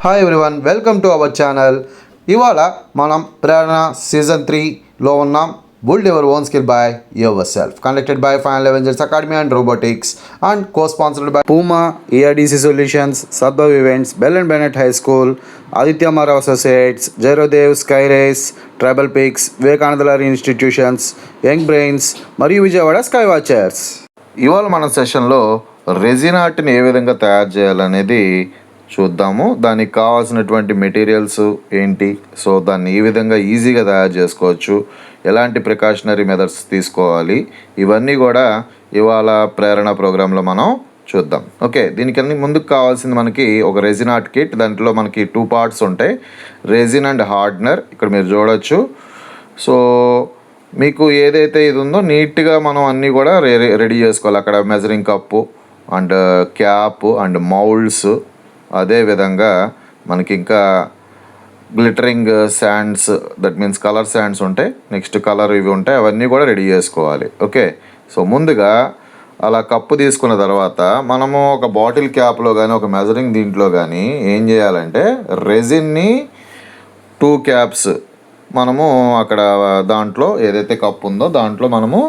Hi everyone, welcome to our channel. ఇవాళ మనం ప్రేరణ season 3లో ఉన్నాం. Build your own skill by yourself. Conducted by Final Avengers Academy and Robotics and co-sponsored by Puma, ERDC Solutions, Sadbhav Events, Bell and Bennett High School, Aditya Mara Associates, Jairodev, Skyrace, Tribal Peaks, Vivekananda Learning Institutions, Young Brains మరియు Vijayawada sky watchers. ఇవాళ మన సెషన్లో resin ఆర్ట్ని ఏ విధంగా తయారు చేయాలనేది చూద్దాము. దానికి కావాల్సినటువంటి మెటీరియల్స్ ఏంటి, సో దాన్ని ఈ విధంగా ఈజీగా తయారు చేసుకోవచ్చు, ఎలాంటి ప్రికాషనరీ మెథడ్స్ తీసుకోవాలి, ఇవన్నీ కూడా ఇవాళ ప్రేరణ ప్రోగ్రాంలో మనం చూద్దాం. ఓకే, దీనికన్నీ ముందుకు కావాల్సింది మనకి ఒక రెజిన్ ఆర్ట్ కిట్. దాంట్లో మనకి 2 పార్ట్స్ ఉంటాయి, రెజిన్ అండ్ హార్డ్నర్. ఇక్కడ మీరు చూడవచ్చు. సో మీకు ఏదైతే ఇది ఉందో నీట్గా మనం అన్నీ కూడా రెడీ చేసుకోవాలి. అక్కడ measuring cup and cap and moulds, అదేవిధంగా మనకి ఇంకా glittering sands, that means colour sands ఉంటాయి, నెక్స్ట్ కలర్ ఇవి ఉంటాయి, అవన్నీ కూడా రెడీ చేసుకోవాలి. ఓకే, సో ముందుగా అలా కప్పు తీసుకున్న తర్వాత మనము ఒక బాటిల్ క్యాప్లో కానీ ఒక మెజరింగ్ దీంట్లో కానీ ఏం చేయాలంటే రెజిన్ని 2 క్యాప్స్ మనము అక్కడ దాంట్లో ఏదైతే కప్పు ఉందో దాంట్లో మనము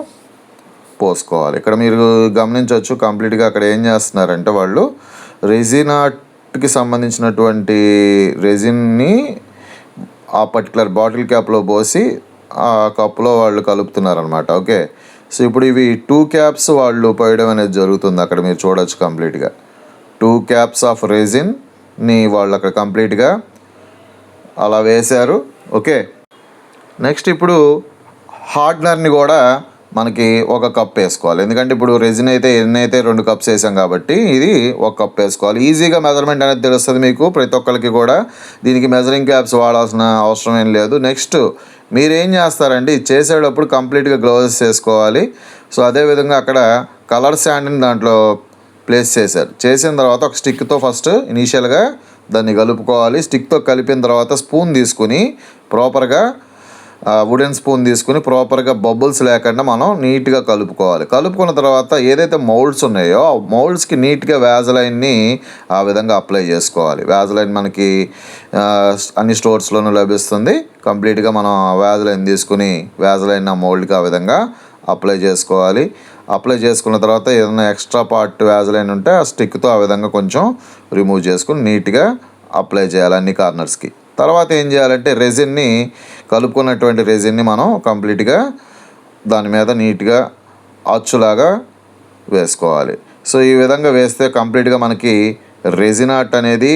పోసుకోవాలి. ఇక్కడ మీరు గమనించవచ్చు కంప్లీట్గా అక్కడ ఏం చేస్తున్నారంటే వాళ్ళు రెజిన్ ఆర్ట్కి సంబంధించినటువంటి రెజిన్ని ఆ పర్టికులర్ బాటిల్ క్యాప్లో పోసి ఆ కప్పులో వాళ్ళు కలుపుతున్నారనమాట. ఓకే, సో ఇప్పుడు ఇవి 2 క్యాప్స్ వాళ్ళు పోయడం అనేది జరుగుతుంది. అక్కడ మీరు చూడవచ్చు కంప్లీట్గా 2 క్యాప్స్ ఆఫ్ రెజిన్ని వాళ్ళు అక్కడ కంప్లీట్గా అలా వేశారు. ఓకే, నెక్స్ట్ ఇప్పుడు హార్డ్నర్ని కూడా మనకి ఒక కప్ వేసుకోవాలి. ఎందుకంటే ఇప్పుడు రెజిన్ అయితే ఎన్నైతే 2 కప్స్ వేసాం కాబట్టి ఇది 1 కప్ వేసుకోవాలి. ఈజీగా మెజర్మెంట్ అనేది తెలుస్తుంది మీకు ప్రతి ఒక్కరికి కూడా. దీనికి మెజరింగ్ క్యాప్స్ వాడాల్సిన అవసరం ఏం లేదు. నెక్స్ట్ మీరేం చేస్తారంటే ఇది చేసేటప్పుడు కంప్లీట్గా గ్లౌజెస్ వేసుకోవాలి. సో అదేవిధంగా అక్కడ కలర్ శాండ్ని దాంట్లో ప్లేస్ చేసిన తర్వాత ఒక స్టిక్తో ఫస్ట్ ఇనీషియల్గా దాన్ని కలుపుకోవాలి. స్టిక్తో కలిపిన తర్వాత స్పూన్ తీసుకుని ప్రాపర్గా వుడెన్ స్పూన్ తీసుకుని ప్రాపర్గా బబుల్స్ లేకుండా మనం నీట్గా కలుపుకోవాలి. కలుపుకున్న తర్వాత ఏదైతే మౌల్డ్స్ ఉన్నాయో ఆ మౌల్డ్స్కి నీట్గా వ్యాజలైన్ని ఆ విధంగా అప్లై చేసుకోవాలి. వ్యాజలైన్ మనకి అన్ని స్టోర్స్లోనూ లభిస్తుంది. కంప్లీట్గా మనం వ్యాజలైన్ తీసుకుని వ్యాజలైన్ ఆ మౌల్డ్కి ఆ విధంగా అప్లై చేసుకోవాలి. అప్లై చేసుకున్న తర్వాత ఏదైనా ఎక్స్ట్రా పార్ట్ వ్యాజలైన్ ఉంటే ఆ స్టిక్తో ఆ విధంగా కొంచెం రిమూవ్ చేసుకుని నీట్గా అప్లై చేయాలి అన్ని కార్నర్స్కి. తర్వాత ఏం చేయాలంటే రెజిన్ని కలుపుకున్నటువంటి రెజిన్ని మనం కంప్లీట్గా దాని మీద నీట్గా అచ్చులాగా వేసుకోవాలి. సో ఈ విధంగా వేస్తే కంప్లీట్గా మనకి రెజిన్ ఆర్ట్ అనేది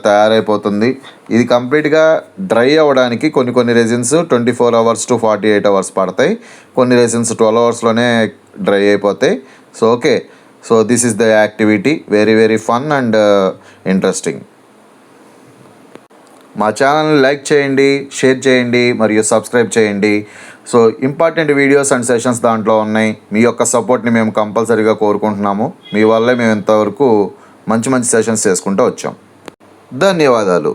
తయారైపోతుంది. ఇది కంప్లీట్గా డ్రై అవ్వడానికి కొన్ని రెజిన్స్ 24 అవర్స్ టు 48 అవర్స్ పడతాయి. కొన్ని రెజిన్స్ 12 అవర్స్లోనే డ్రై అయిపోతాయి. So okay, so this is the activity, very very fun and interesting. మా ఛానల్ని లైక్ చేయండి, షేర్ చేయండి మరియు సబ్స్క్రైబ్ చేయండి. So important videos and sessions దాంట్లో ఉన్నాయి. మీ యొక్క సపోర్ట్ని మేము కంపల్సరీగా కోరుకుంటున్నాము. మీ వల్లే మేము ఇంతవరకు మంచి సెషన్స్ చేసుకుంటూ వచ్చాం. ధన్యవాదాలు.